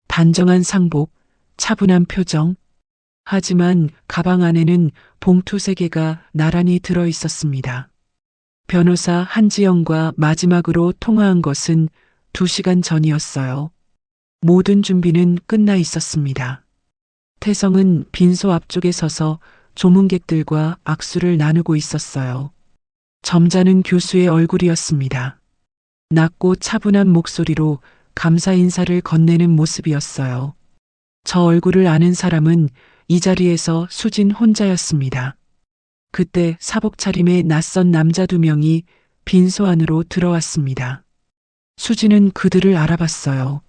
단정한 상복, 차분한 표정. 하지만 가방 안에는 봉투 3개가 나란히 들어 있었습니다. 변호사 한지영과 마지막으로 통화한 것은 2시간 전이었어요. 모든 준비는 끝나 있었습니다. 태성은 빈소 앞쪽에 서서 조문객들과 악수를 나누고 있었어요. 점잖은 교수의 얼굴이었습니다. 낮고 차분한 목소리로 감사 인사를 건네는 모습이었어요. 저 얼굴을 아는 사람은 이 자리에서 수진 혼자였습니다. 그때 사복 차림의 낯선 남자 2명이 빈소 안으로 들어왔습니다. 수진은 그들을 알아봤어요.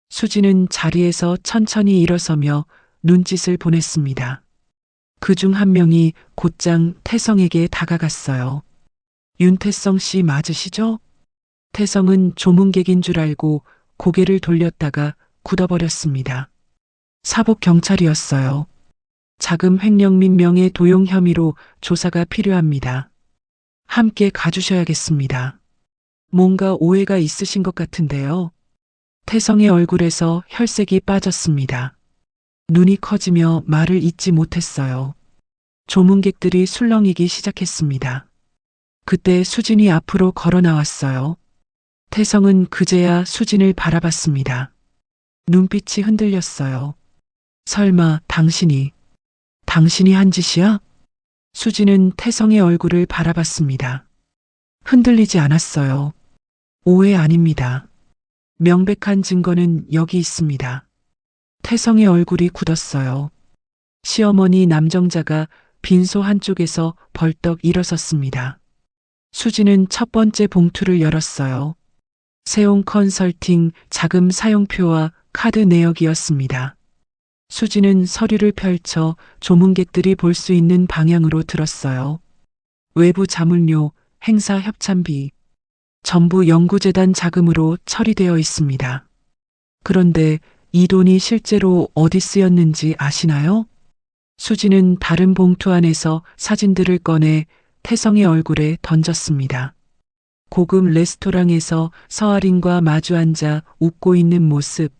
수진은 자리에서 천천히 일어서며 눈짓을 보냈습니다. 그중 한 명이 곧장 태성에게 다가갔어요. 윤태성 씨 맞으시죠? 태성은 조문객인 줄 알고 고개를 돌렸다가 굳어버렸습니다. 사복 경찰이었어요. 자금 횡령 및 명예 도용 혐의로 조사가 필요합니다. 함께 가주셔야겠습니다. 뭔가 오해가 있으신 것 같은데요. 태성의 얼굴에서 혈색이 빠졌습니다. 눈이 커지며 말을 잇지 못했어요. 조문객들이 술렁이기 시작했습니다. 그때 수진이 앞으로 걸어 나왔어요. 태성은 그제야 수진을 바라봤습니다. 눈빛이 흔들렸어요. 설마 당신이 한 짓이야? 수진은 태성의 얼굴을 바라봤습니다. 흔들리지 않았어요. 오해 아닙니다. 명백한 증거는 여기 있습니다. 태성의 얼굴이 굳었어요. 시어머니 남정자가 빈소 한쪽에서 벌떡 일어섰습니다. 수진은 첫 번째 봉투를 열었어요. 세용 컨설팅 자금 사용표와 카드 내역이었습니다. 수진은 서류를 펼쳐 조문객들이 볼 수 있는 방향으로 들었어요. 외부 자문료, 행사 협찬비, 전부 연구재단 자금으로 처리되어 있습니다. 그런데 이 돈이 실제로 어디 쓰였는지 아시나요? 수진은 다른 봉투 안에서 사진들을 꺼내 태성의 얼굴에 던졌습니다. 고급 레스토랑에서 서아린과 마주 앉아 웃고 있는 모습,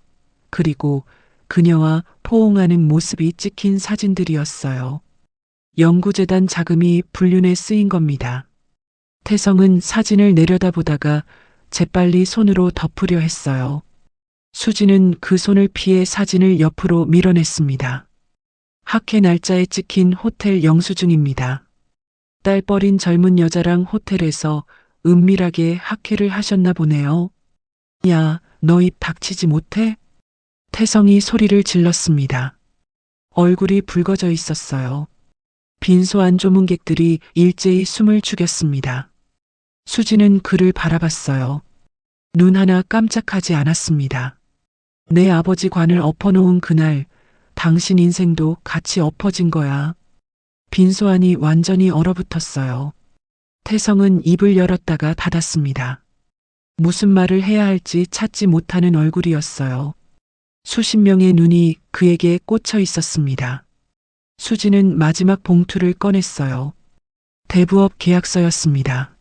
그리고 그녀와 포옹하는 모습이 찍힌 사진들이었어요. 연구재단 자금이 불륜에 쓰인 겁니다. 태성은 사진을 내려다보다가 재빨리 손으로 덮으려 했어요. 수진은 그 손을 피해 사진을 옆으로 밀어냈습니다. 학회 날짜에 찍힌 호텔 영수증입니다. 딸뻘인 젊은 여자랑 호텔에서 은밀하게 학회를 하셨나 보네요. 야, 너 입 닥치지 못해? 태성이 소리를 질렀습니다. 얼굴이 붉어져 있었어요. 빈소 안 조문객들이 일제히 숨을 죽였습니다. 수진은 그를 바라봤어요. 눈 하나 깜짝하지 않았습니다. 내 아버지 관을 엎어놓은 그날 당신 인생도 같이 엎어진 거야. 빈소 안이 완전히 얼어붙었어요. 태성은 입을 열었다가 닫았습니다. 무슨 말을 해야 할지 찾지 못하는 얼굴이었어요. 수십 명의 눈이 그에게 꽂혀 있었습니다. 수진은 마지막 봉투를 꺼냈어요. 대부업 계약서였습니다.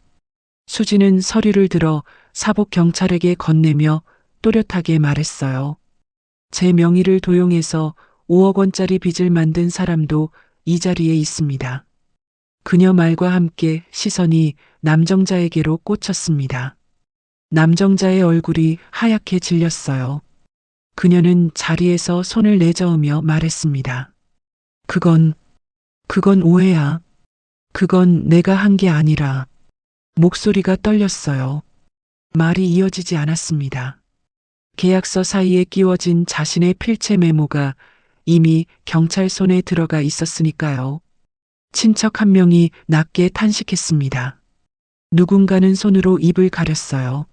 수진은 서류를 들어 사복 경찰에게 건네며 또렷하게 말했어요. 제 명의를 도용해서 5억 원짜리 빚을 만든 사람도 이 자리에 있습니다. 그녀 말과 함께 시선이 남정자에게로 꽂혔습니다. 남정자의 얼굴이 하얗게 질렸어요. 그녀는 자리에서 손을 내저으며 말했습니다. 그건 오해야. 그건 내가 한 게 아니라. 목소리가 떨렸어요. 말이 이어지지 않았습니다. 계약서 사이에 끼워진 자신의 필체 메모가 이미 경찰 손에 들어가 있었으니까요. 친척 한 명이 낮게 탄식했습니다. 누군가는 손으로 입을 가렸어요.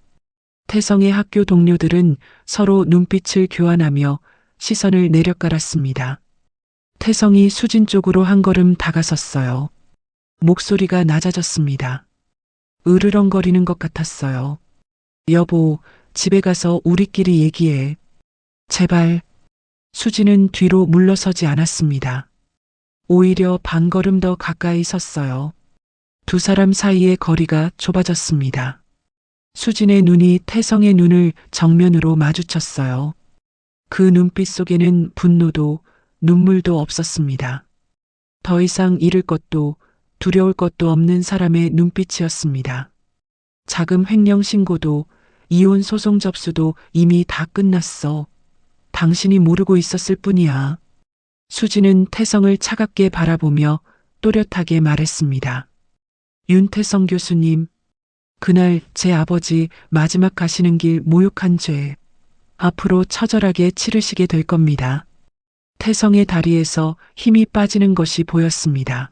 태성의 학교 동료들은 서로 눈빛을 교환하며 시선을 내려깔았습니다. 태성이 수진 쪽으로 한 걸음 다가섰어요. 목소리가 낮아졌습니다. 으르렁거리는 것 같았어요. 여보, 집에 가서 우리끼리 얘기해. 제발. 수진은 뒤로 물러서지 않았습니다. 오히려 반 걸음 더 가까이 섰어요. 두 사람 사이의 거리가 좁아졌습니다. 수진의 눈이 태성의 눈을 정면으로 마주쳤어요. 그 눈빛 속에는 분노도 눈물도 없었습니다. 더 이상 잃을 것도 두려울 것도 없는 사람의 눈빛이었습니다. 자금 횡령 신고도 이혼 소송 접수도 이미 다 끝났어. 당신이 모르고 있었을 뿐이야. 수진은 태성을 차갑게 바라보며 또렷하게 말했습니다. 윤태성 교수님, 그날 제 아버지 마지막 가시는 길 모욕한 죄, 앞으로 처절하게 치르시게 될 겁니다. 태성의 다리에서 힘이 빠지는 것이 보였습니다.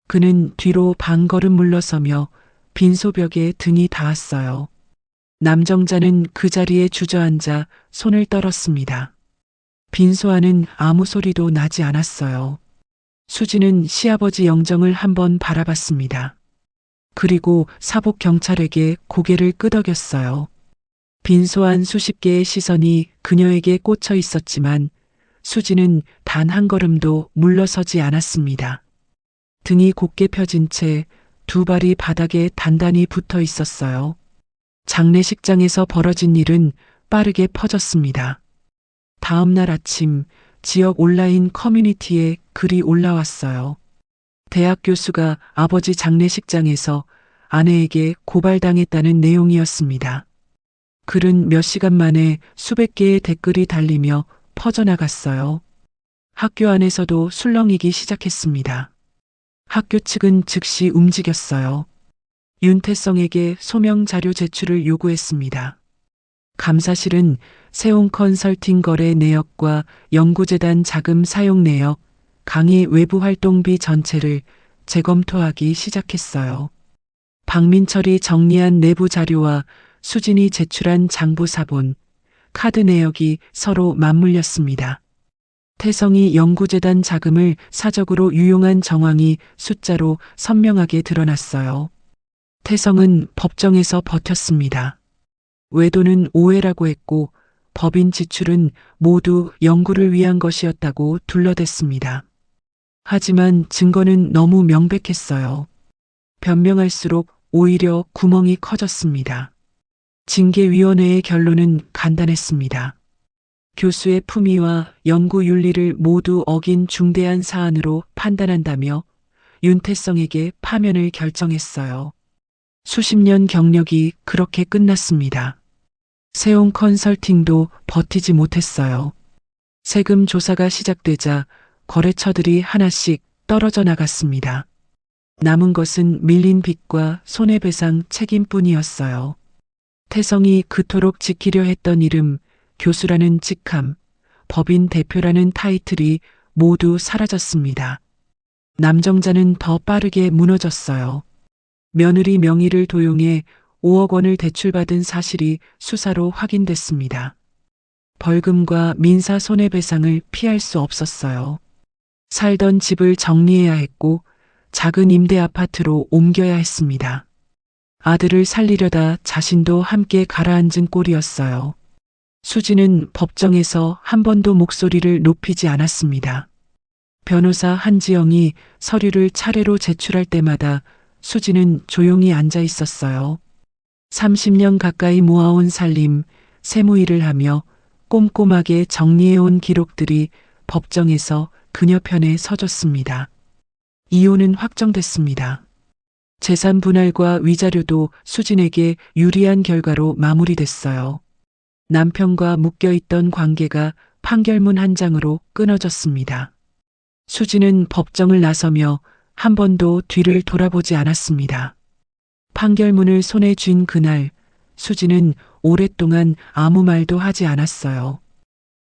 그는 뒤로 반 걸음 물러서며 빈소벽에 등이 닿았어요. 남정자는 그 자리에 주저앉아 손을 떨었습니다. 빈소 안은 아무 소리도 나지 않았어요. 수진은 시아버지 영정을 한번 바라봤습니다. 그리고 사복 경찰에게 고개를 끄덕였어요. 빈소 안 수십 개의 시선이 그녀에게 꽂혀 있었지만 수진은 단 한 걸음도 물러서지 않았습니다. 등이 곧게 펴진 채 두 발이 바닥에 단단히 붙어 있었어요. 장례식장에서 벌어진 일은 빠르게 퍼졌습니다. 다음 날 아침 지역 온라인 커뮤니티에 글이 올라왔어요. 대학 교수가 아버지 장례식장에서 아내에게 고발당했다는 내용이었습니다. 글은 몇 시간 만에 수백 개의 댓글이 달리며 퍼져나갔어요. 학교 안에서도 술렁이기 시작했습니다. 학교 측은 즉시 움직였어요. 윤태성에게 소명 자료 제출을 요구했습니다. 감사실은 세용 컨설팅 거래 내역과 연구재단 자금 사용 내역, 강의 외부 활동비 전체를 재검토하기 시작했어요. 박민철이 정리한 내부 자료와 수진이 제출한 장부 사본, 카드 내역이 서로 맞물렸습니다. 태성이 연구재단 자금을 사적으로 유용한 정황이 숫자로 선명하게 드러났어요. 태성은 법정에서 버텼습니다. 외도는 오해라고 했고 법인 지출은 모두 연구를 위한 것이었다고 둘러댔습니다. 하지만 증거는 너무 명백했어요. 변명할수록 오히려 구멍이 커졌습니다. 징계위원회의 결론은 간단했습니다. 교수의 품위와 연구 윤리를 모두 어긴 중대한 사안으로 판단한다며 윤태성에게 파면을 결정했어요. 수십 년 경력이 그렇게 끝났습니다. 세용 컨설팅도 버티지 못했어요. 세금 조사가 시작되자 거래처들이 하나씩 떨어져 나갔습니다. 남은 것은 밀린 빚과 손해배상 책임뿐이었어요. 태성이 그토록 지키려 했던 이름, 교수라는 직함, 법인 대표라는 타이틀이 모두 사라졌습니다. 남정자는 더 빠르게 무너졌어요. 며느리 명의를 도용해 5억 원을 대출받은 사실이 수사로 확인됐습니다. 벌금과 민사 손해배상을 피할 수 없었어요. 살던 집을 정리해야 했고 작은 임대 아파트로 옮겨야 했습니다. 아들을 살리려다 자신도 함께 가라앉은 꼴이었어요. 수지는 법정에서 한 번도 목소리를 높이지 않았습니다. 변호사 한지영이 서류를 차례로 제출할 때마다 수지는 조용히 앉아 있었어요. 30년 가까이 모아온 살림, 세무일을 하며 꼼꼼하게 정리해온 기록들이 법정에서 그녀 편에 서줬습니다. 이혼은 확정됐습니다. 재산 분할과 위자료도 수진에게 유리한 결과로 마무리됐어요. 남편과 묶여있던 관계가 판결문 한 장으로 끊어졌습니다. 수진은 법정을 나서며 한 번도 뒤를 돌아보지 않았습니다. 판결문을 손에 쥔 그날, 수진은 오랫동안 아무 말도 하지 않았어요.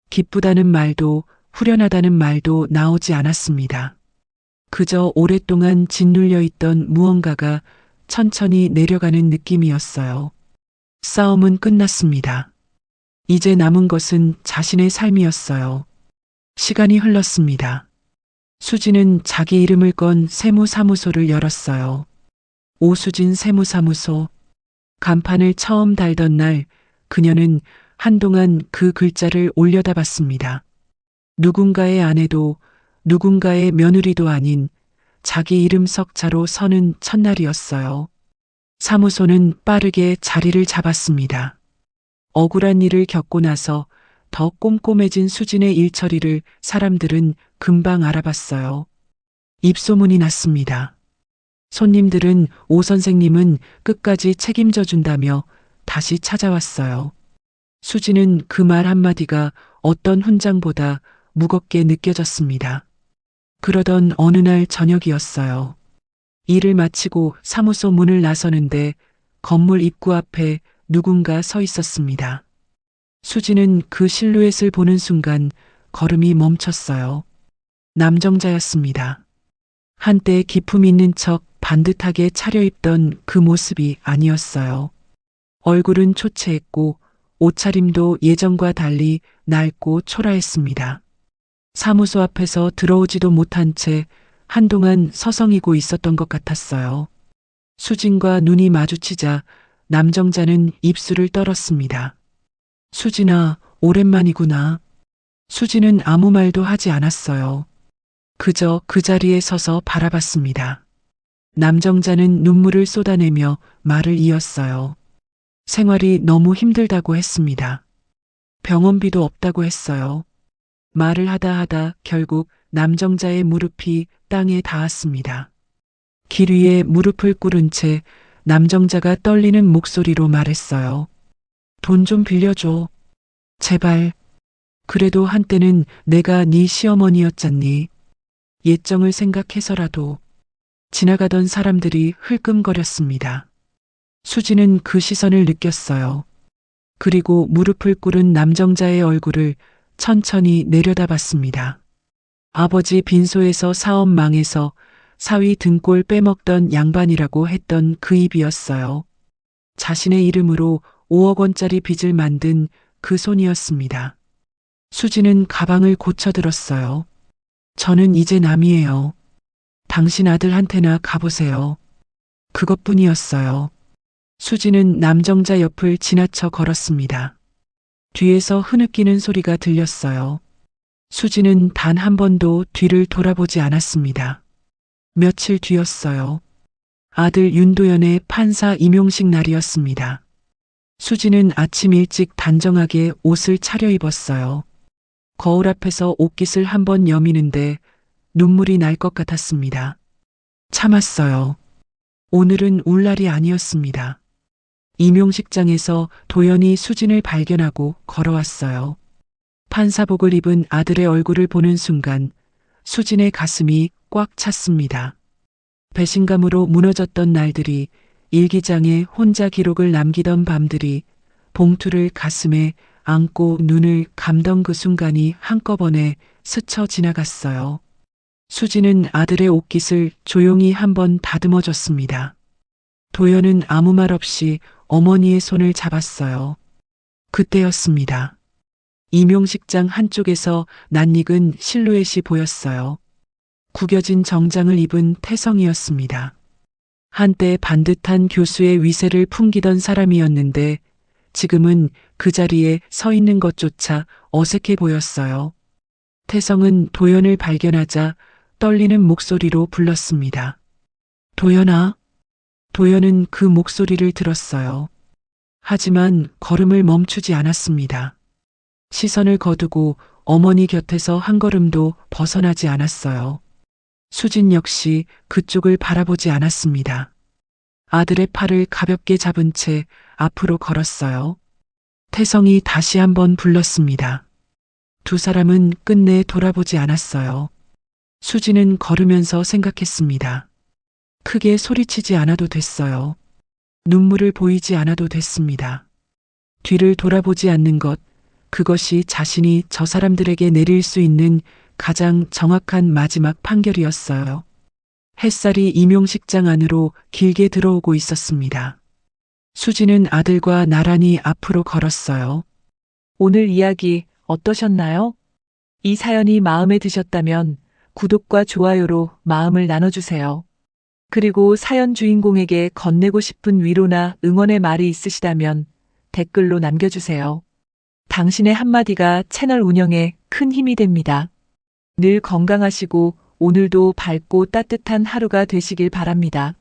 기쁘다는 말도 후련하다는 말도 나오지 않았습니다. 그저 오랫동안 짓눌려 있던 무언가가 천천히 내려가는 느낌이었어요. 싸움은 끝났습니다. 이제 남은 것은 자신의 삶이었어요. 시간이 흘렀습니다. 수지는 자기 이름을 건 세무사무소를 열었어요. 오수진 세무사무소. 간판을 처음 달던 날 그녀는 한동안 그 글자를 올려다봤습니다. 누군가의 아내도 누군가의 며느리도 아닌 자기 이름 석자로 서는 첫날이었어요. 사무소는 빠르게 자리를 잡았습니다. 억울한 일을 겪고 나서 더 꼼꼼해진 수진의 일처리를 사람들은 금방 알아봤어요. 입소문이 났습니다. 손님들은 오 선생님은 끝까지 책임져 준다며 다시 찾아왔어요. 수진은 그 말 한마디가 어떤 훈장보다 무겁게 느껴졌습니다. 그러던 어느 날 저녁이었어요. 일을 마치고 사무소 문을 나서는데 건물 입구 앞에 누군가 서 있었습니다. 수진은 그 실루엣을 보는 순간 걸음이 멈췄어요. 남정자였습니다. 한때 기품 있는 척 반듯하게 차려입던 그 모습이 아니었어요. 얼굴은 초췌했고 옷차림도 예전과 달리 낡고 초라했습니다. 사무소 앞에서 들어오지도 못한 채 한동안 서성이고 있었던 것 같았어요. 수진과 눈이 마주치자 남정자는 입술을 떨었습니다. 수진아, 오랜만이구나. 수지는 아무 말도 하지 않았어요. 그저 그 자리에 서서 바라봤습니다. 남정자는 눈물을 쏟아내며 말을 이었어요. 생활이 너무 힘들다고 했습니다. 병원비도 없다고 했어요. 말을 하다 결국 남정자의 무릎이 땅에 닿았습니다. 길 위에 무릎을 꿇은 채 남정자가 떨리는 목소리로 말했어요. 돈 좀 빌려줘. 제발. 그래도 한때는 내가 네 시어머니였잖니. 예정을 생각해서라도. 지나가던 사람들이 흘끔거렸습니다. 수지는 그 시선을 느꼈어요. 그리고 무릎을 꿇은 남정자의 얼굴을 천천히 내려다봤습니다. 아버지 빈소에서 사업 망해서 사위 등골 빼먹던 양반이라고 했던 그 입이었어요. 자신의 이름으로 5억 원짜리 빚을 만든 그 손이었습니다. 수지는 가방을 고쳐들었어요. 저는 이제 남이에요. 당신 아들한테나 가보세요. 그것뿐이었어요. 수지는 남정자 옆을 지나쳐 걸었습니다. 뒤에서 흐느끼는 소리가 들렸어요. 수지는 단 한 번도 뒤를 돌아보지 않았습니다. 며칠 뒤였어요. 아들 윤도현의 판사 임용식 날이었습니다. 수지는 아침 일찍 단정하게 옷을 차려입었어요. 거울 앞에서 옷깃을 한번 여미는데 눈물이 날 것 같았습니다. 참았어요. 오늘은 울 날이 아니었습니다. 임용식장에서 도연이 수진을 발견하고 걸어왔어요. 판사복을 입은 아들의 얼굴을 보는 순간 수진의 가슴이 꽉 찼습니다. 배신감으로 무너졌던 날들이, 일기장에 혼자 기록을 남기던 밤들이, 봉투를 가슴에 안고 눈을 감던 그 순간이 한꺼번에 스쳐 지나갔어요. 수지는 아들의 옷깃을 조용히 한번 다듬어줬습니다. 도연은 아무 말 없이 어머니의 손을 잡았어요. 그때였습니다. 임용식장 한쪽에서 낯익은 실루엣이 보였어요. 구겨진 정장을 입은 태성이었습니다. 한때 반듯한 교수의 위세를 풍기던 사람이었는데 지금은 그 자리에 서 있는 것조차 어색해 보였어요. 태성은 도연을 발견하자 떨리는 목소리로 불렀습니다. 도연아. 도연은 그 목소리를 들었어요. 하지만 걸음을 멈추지 않았습니다. 시선을 거두고 어머니 곁에서 한 걸음도 벗어나지 않았어요. 수진 역시 그쪽을 바라보지 않았습니다. 아들의 팔을 가볍게 잡은 채 앞으로 걸었어요. 태성이 다시 한번 불렀습니다. 두 사람은 끝내 돌아보지 않았어요. 수지는 걸으면서 생각했습니다. 크게 소리치지 않아도 됐어요. 눈물을 보이지 않아도 됐습니다. 뒤를 돌아보지 않는 것, 그것이 자신이 저 사람들에게 내릴 수 있는 가장 정확한 마지막 판결이었어요. 햇살이 임용식장 안으로 길게 들어오고 있었습니다. 수지는 아들과 나란히 앞으로 걸었어요. 오늘 이야기 어떠셨나요? 이 사연이 마음에 드셨다면 구독과 좋아요로 마음을 나눠주세요. 그리고 사연 주인공에게 건네고 싶은 위로나 응원의 말이 있으시다면 댓글로 남겨주세요. 당신의 한마디가 채널 운영에 큰 힘이 됩니다. 늘 건강하시고 오늘도 밝고 따뜻한 하루가 되시길 바랍니다.